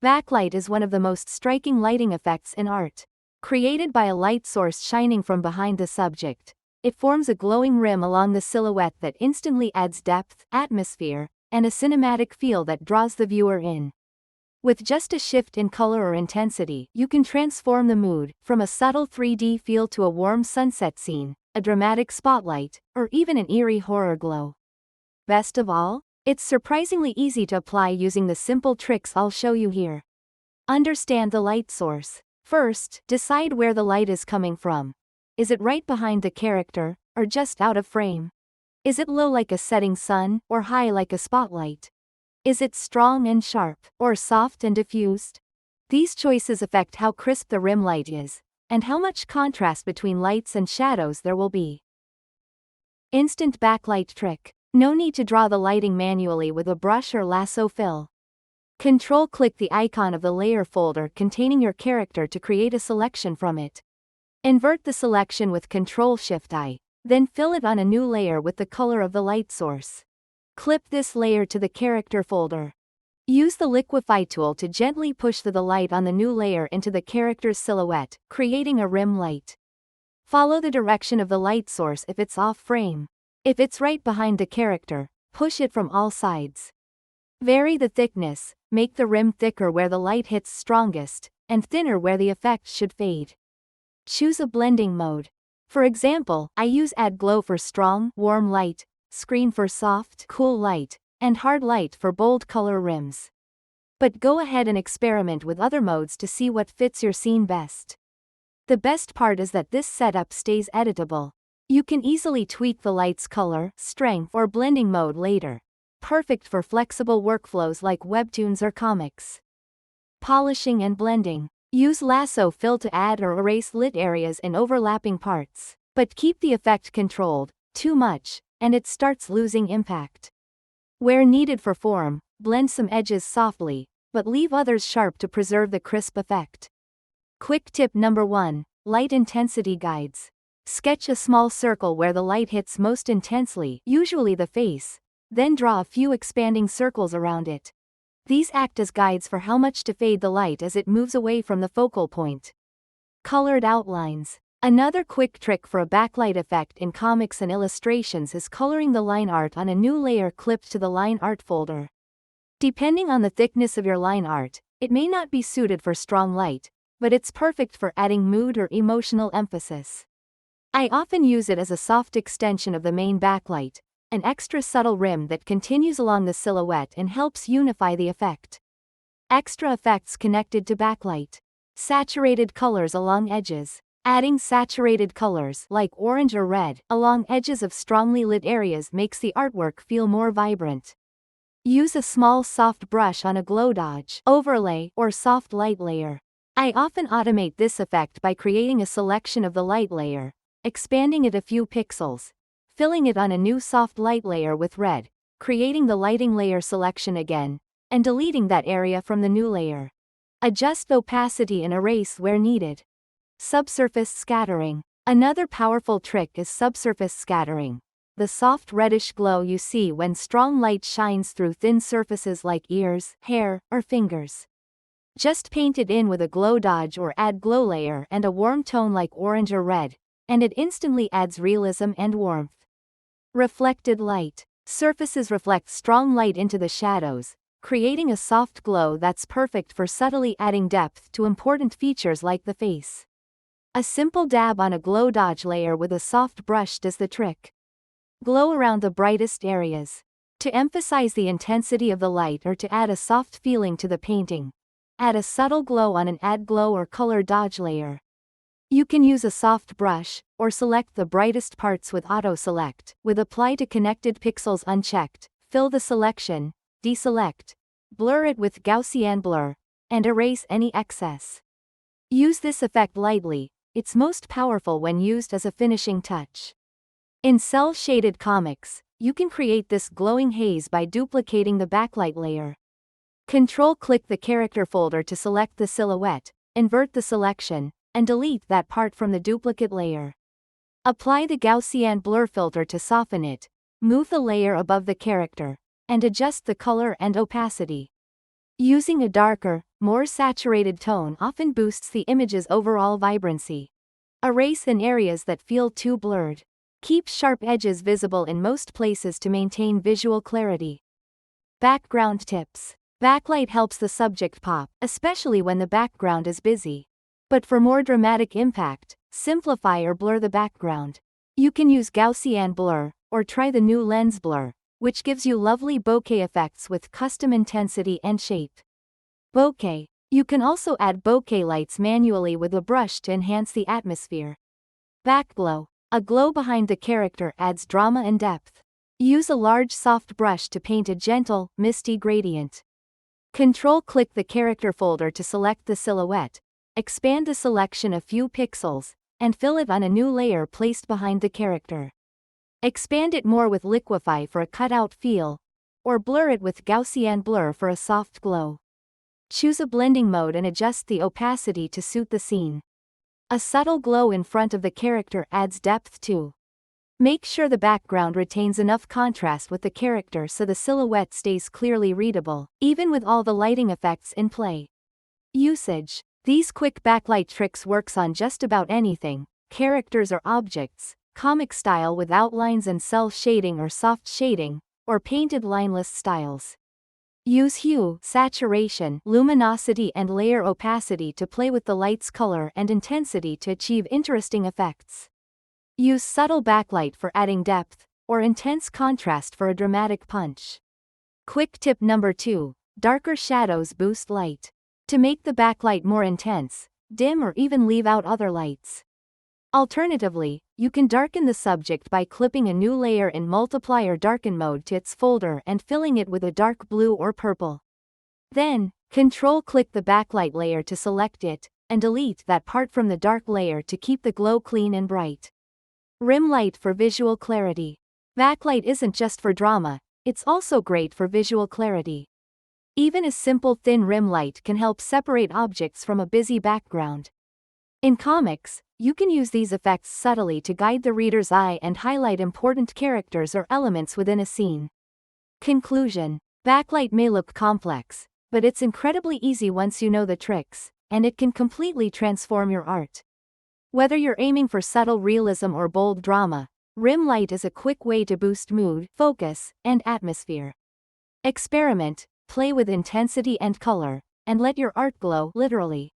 Backlight is one of the most striking lighting effects in art. Created by a light source shining from behind the subject, it forms a glowing rim along the silhouette that instantly adds depth, atmosphere, and a cinematic feel that draws the viewer in. With just a shift in color or intensity, you can transform the mood, from a subtle 3D feel to a warm sunset scene, a dramatic spotlight, or even an eerie horror glow. Best of all, it's surprisingly easy to apply using the simple tricks I'll show you here. Understand the light source. First, decide where the light is coming from. Is it right behind the character, or just out of frame? Is it low like a setting sun, or high like a spotlight? Is it strong and sharp, or soft and diffused? These choices affect how crisp the rim light is, and how much contrast between lights and shadows there will be. Instant backlight trick. No need to draw the lighting manually with a brush or lasso fill. Control-click the icon of the layer folder containing your character to create a selection from it. Invert the selection with Ctrl-Shift-I, then fill it on a new layer with the color of the light source. Clip this layer to the character folder. Use the Liquify tool to gently push the light on the new layer into the character's silhouette, creating a rim light. Follow the direction of the light source if it's off frame. If it's right behind the character, push it from all sides. Vary the thickness, make the rim thicker where the light hits strongest, and thinner where the effect should fade. Choose a blending mode. For example, I use Add Glow for strong, warm light, Screen for soft, cool light, and Hard Light for bold color rims. But go ahead and experiment with other modes to see what fits your scene best. The best part is that this setup stays editable. You can easily tweak the light's color, strength, or blending mode later. Perfect for flexible workflows like webtoons or comics. Polishing and blending. Use lasso fill to add or erase lit areas in overlapping parts, but keep the effect controlled. Too much, and it starts losing impact. Where needed for form, blend some edges softly, but leave others sharp to preserve the crisp effect. Quick tip number 1: Light intensity guides. Sketch a small circle where the light hits most intensely, usually the face, then draw a few expanding circles around it. These act as guides for how much to fade the light as it moves away from the focal point. Colored outlines. Another quick trick for a backlight effect in comics and illustrations is coloring the line art on a new layer clipped to the line art folder. Depending on the thickness of your line art, it may not be suited for strong light, but it's perfect for adding mood or emotional emphasis. I often use it as a soft extension of the main backlight, an extra subtle rim that continues along the silhouette and helps unify the effect. Extra effects connected to backlight. Saturated colors along edges. Adding saturated colors, like orange or red, along edges of strongly lit areas makes the artwork feel more vibrant. Use a small soft brush on a glow dodge, overlay, or soft light layer. I often automate this effect by creating a selection of the light layer, expanding it a few pixels, filling it on a new soft light layer with red, creating the lighting layer selection again, and deleting that area from the new layer. Adjust opacity and erase where needed. Subsurface scattering. Another powerful trick is subsurface scattering. The soft reddish glow you see when strong light shines through thin surfaces like ears, hair, or fingers. Just paint it in with a glow dodge or add glow layer and a warm tone like orange or red, and it instantly adds realism and warmth. Reflected light. Surfaces reflect strong light into the shadows, creating a soft glow that's perfect for subtly adding depth to important features like the face. A simple dab on a glow dodge layer with a soft brush does the trick. Glow around the brightest areas. To emphasize the intensity of the light or to add a soft feeling to the painting, add a subtle glow on an Add Glow or Color Dodge layer. You can use a soft brush, or select the brightest parts with Auto Select, with Apply to Connected Pixels unchecked, fill the selection, deselect, blur it with Gaussian blur, and erase any excess. Use this effect lightly, it's most powerful when used as a finishing touch. In cel-shaded comics, you can create this glowing haze by duplicating the backlight layer. Control-click the character folder to select the silhouette, invert the selection, and delete that part from the duplicate layer. Apply the Gaussian blur filter to soften it, move the layer above the character, and adjust the color and opacity. Using a darker, more saturated tone often boosts the image's overall vibrancy. Erase in areas that feel too blurred. Keep sharp edges visible in most places to maintain visual clarity. Background tips. Backlight helps the subject pop, especially when the background is busy. But for more dramatic impact, simplify or blur the background. You can use Gaussian blur, or try the new lens blur, which gives you lovely bokeh effects with custom intensity and shape. Bokeh. You can also add bokeh lights manually with a brush to enhance the atmosphere. Backglow. A glow behind the character adds drama and depth. Use a large soft brush to paint a gentle, misty gradient. Control-click the character folder to select the silhouette, expand the selection a few pixels, and fill it on a new layer placed behind the character. Expand it more with Liquify for a cutout feel, or blur it with Gaussian blur for a soft glow. Choose a blending mode and adjust the opacity to suit the scene. A subtle glow in front of the character adds depth too. Make sure the background retains enough contrast with the character so the silhouette stays clearly readable, even with all the lighting effects in play. Usage. These quick backlight tricks works on just about anything, characters or objects, comic style with outlines and cell shading or soft shading, or painted lineless styles. Use hue, saturation, luminosity and layer opacity to play with the light's color and intensity to achieve interesting effects. Use subtle backlight for adding depth, or intense contrast for a dramatic punch. Quick tip number 2. Darker shadows boost light. To make the backlight more intense, dim or even leave out other lights. Alternatively, you can darken the subject by clipping a new layer in Multiply or Darken mode to its folder and filling it with a dark blue or purple. Then, Control-click the backlight layer to select it, and delete that part from the dark layer to keep the glow clean and bright. Rim light for visual clarity. Backlight isn't just for drama, it's also great for visual clarity. Even a simple thin rim light can help separate objects from a busy background. In comics, you can use these effects subtly to guide the reader's eye and highlight important characters or elements within a scene. Conclusion. Backlight may look complex, but it's incredibly easy once you know the tricks, and it can completely transform your art. Whether you're aiming for subtle realism or bold drama, rim light is a quick way to boost mood, focus, and atmosphere. Experiment, play with intensity and color, and let your art glow, literally.